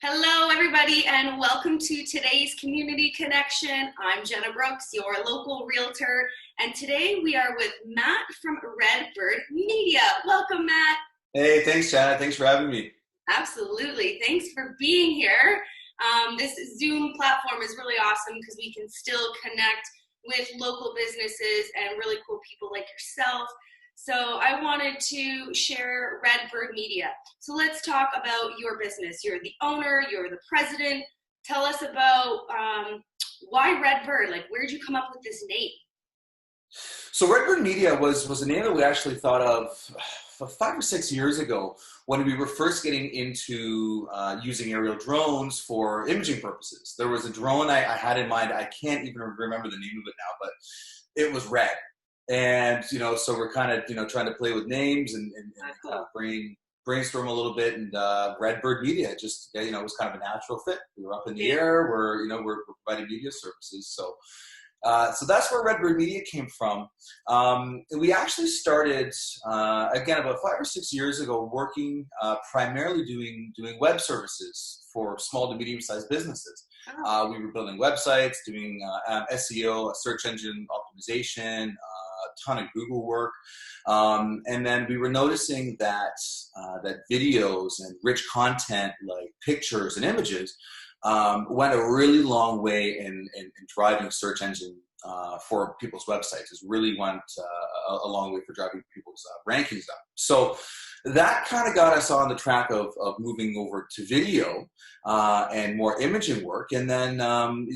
Hello, everybody, and welcome to today's Community Connection. I'm Jenna Brooks, your local realtor, and today we are with Matt from Redbird Media. Welcome, Matt. Hey, thanks, Shanna. Thanks for having me. Absolutely. Thanks for being here. This Zoom platform is really awesome because we can still connect with local businesses and really cool people like yourself. So I wanted to share Redbird Media. So let's talk about your business. You're the owner, you're the president. Tell us about why Redbird? Like, where did you come up with this name? So Redbird Media was a name that we actually thought of 5 or 6 years ago when we were first getting into using aerial drones for imaging purposes. There was a drone I had in mind. I can't even remember the name of it now, but it was red. And, so we're kind of, trying to play with names and kind of brainstorm a little bit. And Redbird Media just, it was kind of a natural fit. We were up in the air. We're providing media services. So that's where Redbird Media came from. We actually started, again, about 5 or 6 years ago, working primarily doing web services for small to medium-sized businesses. We were building websites, doing SEO, search engine optimization, a ton of Google work. And then we were noticing that videos and rich content like pictures and images went a really long way in driving search engine for people's websites. It really went a long way for driving people's rankings up. So that kind of got us on the track of moving over to video and more imaging work. And then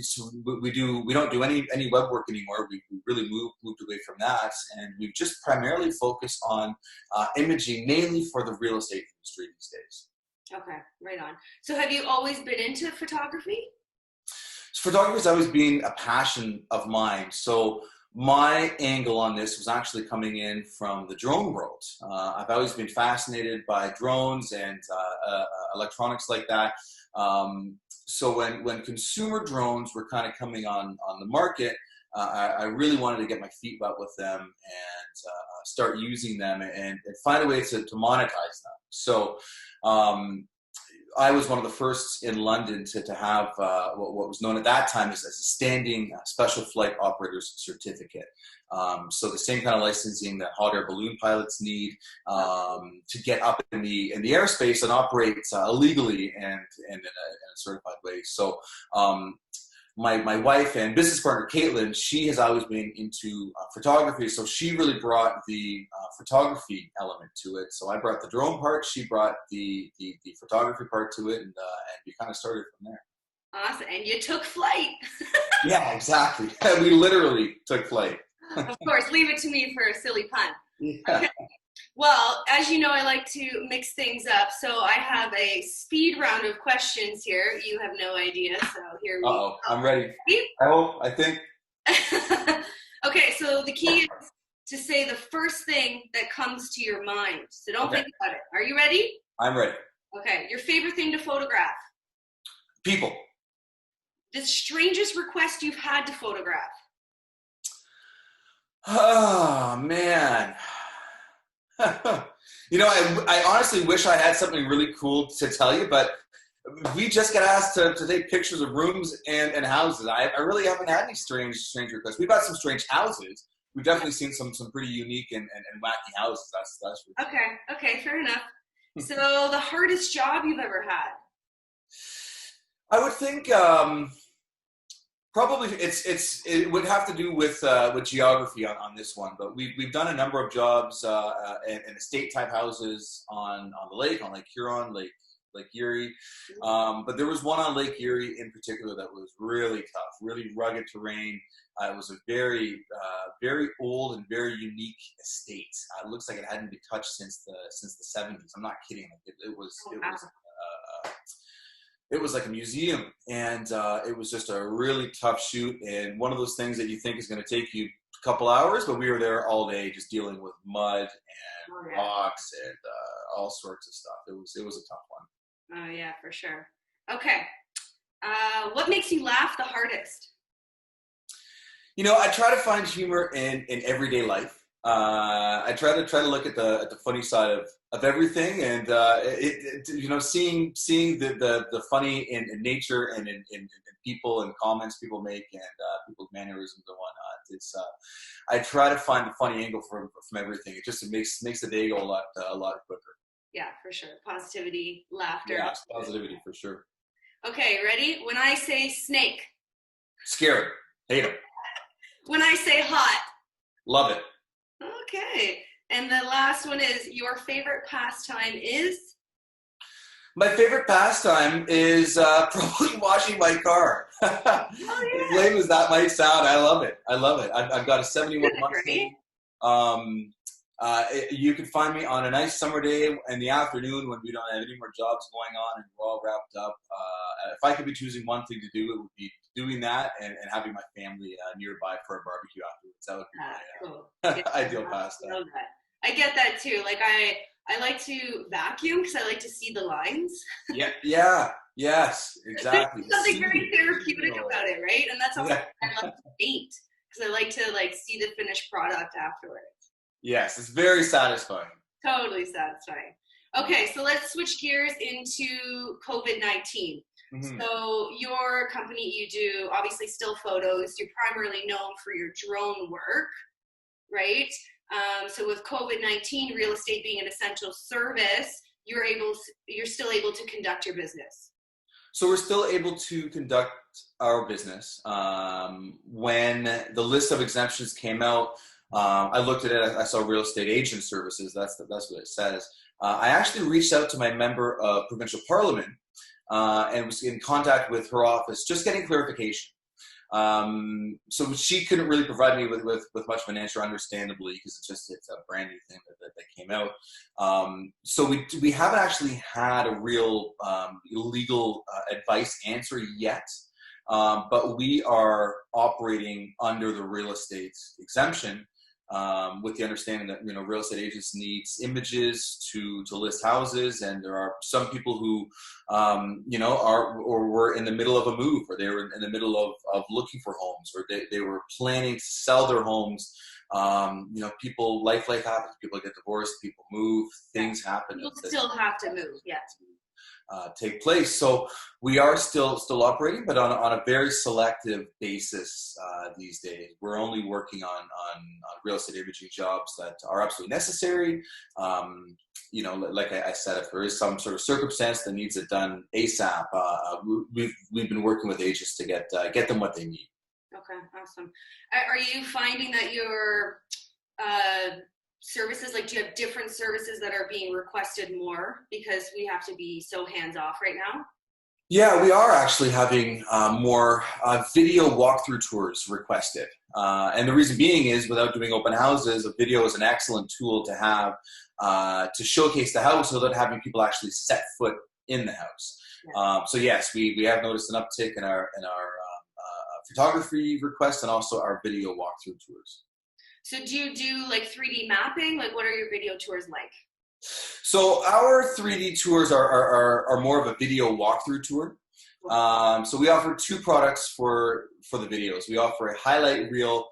so we don't do any web work anymore. We really moved away from that, and we've just primarily focused on imaging, mainly for the real estate industry these days. Okay, right on. So have you always been into photography? Photography has always been a passion of mine. So my angle on this was actually coming in from the drone world. I've always been fascinated by drones and electronics like that. So when consumer drones were kind of coming on the market, I really wanted to get my feet wet with them and start using them and find a way to monetize them. So I was one of the first in London to have what was known at that time as a standing special flight operator's certificate. So the same kind of licensing that hot air balloon pilots need to get up in the airspace and operate legally and in a certified way. So my wife and business partner, Caitlin, she has always been into photography, so she really brought the photography element to it. So I brought the drone part, she brought the photography part to it, and we kind of started from there. Awesome, and you took flight. Yeah, exactly. We literally took flight. Of course, leave it to me for a silly pun. Yeah. Okay. Well, as you know, I like to mix things up, so I have a speed round of questions here. You have no idea, so here we go. I'm ready. I think. Okay, so the key is to say the first thing that comes to your mind. So don't think about it. Are you ready? I'm ready. Okay, your favorite thing to photograph? People. The strangest request you've had to photograph? Oh, man. I honestly wish I had something really cool to tell you, but we just get asked to take pictures of rooms and houses. I really haven't had any strange requests. We've got some strange houses. We've definitely seen some pretty unique and wacky houses. That's for sure. Okay, fair enough. So the hardest job you've ever had? I would think probably it would have to do with geography on this one, but we've done a number of jobs in estate type houses on the lake, on Lake Huron, Lake Erie, but there was one on Lake Erie in particular that was really tough, really rugged terrain. It was a very old and very unique estate. It looks like it hadn't been touched since the 70s. I'm not kidding. It was like a museum, and it was just a really tough shoot, and one of those things that you think is going to take you a couple hours, but we were there all day just dealing with mud and rocks and all sorts of stuff. It was a tough one. Oh yeah, for sure. Okay, what makes you laugh the hardest? I try to find humor in everyday life. I try to look at the funny side of everything, and seeing the funny in nature and in people and comments people make and people's mannerisms and whatnot. It's I try to find the funny angle from everything. It makes the day go a lot quicker. Yeah, for sure. Positivity, laughter. Yeah, it's positivity for sure. Okay, ready? When I say snake. Scared. Hate them. When I say hot. Love it. Okay. And the last one is your favorite pastime is? My favorite pastime is probably washing my car. Oh, yeah. As lame as that might sound, I love it. I've got a 71 Mustang. You can find me on a nice summer day in the afternoon when we don't have any more jobs going on and we're all wrapped up. If I could be choosing one thing to do, it would be doing that and having my family nearby for a barbecue afterwards. That would be my ideal pastime. I get that too. Like I like to vacuum because I like to see the lines. Yes, exactly. There's something very therapeutic about it, right? And that's also I love to paint because I like to see the finished product afterwards. Yes, it's very satisfying. Totally satisfying. Okay, so let's switch gears into COVID-19. Mm-hmm. So your company, you do obviously still photos. You're primarily known for your drone work, right? So with COVID-19, real estate being an essential service, you're still able to conduct your business. So we're still able to conduct our business. When the list of exemptions came out, I looked at it. I saw real estate agent services. That's what it says. I actually reached out to my member of provincial parliament and was in contact with her office, just getting clarification. So she couldn't really provide me with much of an answer, understandably, because it's a brand new thing that came out. So we haven't actually had a real legal advice answer yet. But we are operating under the real estate exemption. With the understanding that real estate agents need images to list houses, and there are some people who were in the middle of a move, or they were in the middle of looking for homes, or they were planning to sell their homes. People life happens. People get divorced. People move. Things happen. People still have to move. Yes. Take place. So we are still operating, but on a very selective basis these days. We're only working on real estate imaging jobs that are absolutely necessary. Like I said, if there is some sort of circumstance that needs it done ASAP, we've been working with agents to get them what they need. Okay, awesome. Are you finding that your services, do you have different services that are being requested more because we have to be so hands-off right now? Yeah, we are actually having more video walkthrough tours requested. And the reason being is, without doing open houses, a video is an excellent tool to have to showcase the house without having people actually set foot in the house. Yeah. So yes, we have noticed an uptick in our photography requests and also our video walkthrough tours. So do you do 3D mapping? What are your video tours like? So our 3D tours are more of a video walkthrough tour. So we offer two products for the videos. We offer a highlight reel,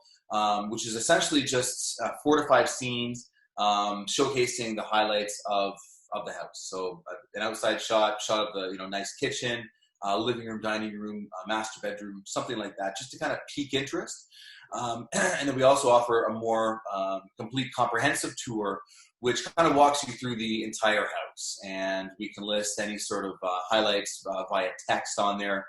which is essentially just 4 to 5 scenes showcasing the highlights of the house. So an outside shot of the nice kitchen, living room, dining room, master bedroom, something like that, just to kind of pique interest. And then we also offer a more complete comprehensive tour, which kind of walks you through the entire house. And we can list any sort of highlights via text on there.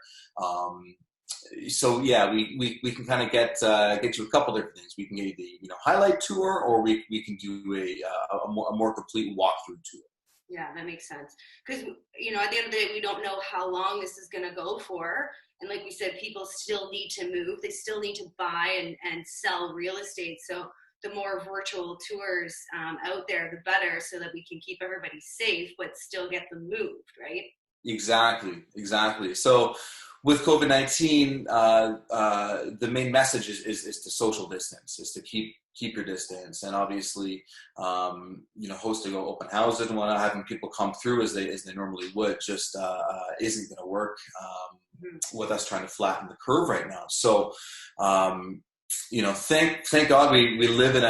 So yeah, we can kind of get you a couple different things. We can get you the highlight tour, or we can do a more complete walkthrough tour. Yeah, that makes sense. Because, at the end of the day, we don't know how long this is going to go for. And like we said, people still need to move. They still need to buy and sell real estate. So the more virtual tours out there, the better, so that we can keep everybody safe, but still get them moved, right? Exactly. So with COVID-19, the main message is to social distance, is to keep your distance, and obviously, hosting open houses and whatnot, having people come through as they normally would, just isn't going to work with us trying to flatten the curve right now. So, thank God we live in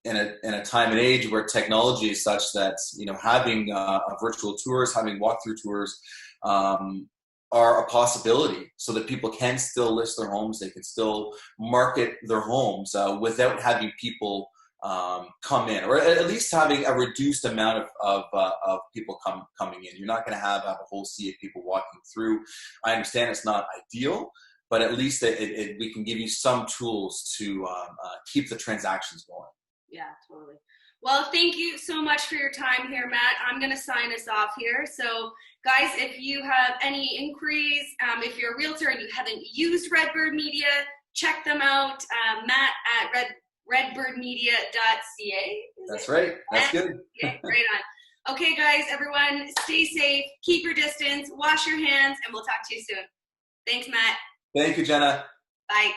in a time and age where technology is such that, having virtual tours, having walkthrough tours, are a possibility, so that people can still list their homes, they can still market their homes without having people come in, or at least having a reduced amount of people coming in. You're not going to have a whole sea of people walking through. I understand it's not ideal, but at least we can give you some tools to keep the transactions going. Yeah, totally. Well, thank you so much for your time here, Matt. I'm going to sign us off here. So, guys, if you have any inquiries, if you're a realtor and you haven't used Redbird Media, check them out. Matt at redbirdmedia.ca. That's right. That's good. Okay, right on. Okay, guys, everyone, stay safe, keep your distance, wash your hands, and we'll talk to you soon. Thanks, Matt. Thank you, Jenna. Bye.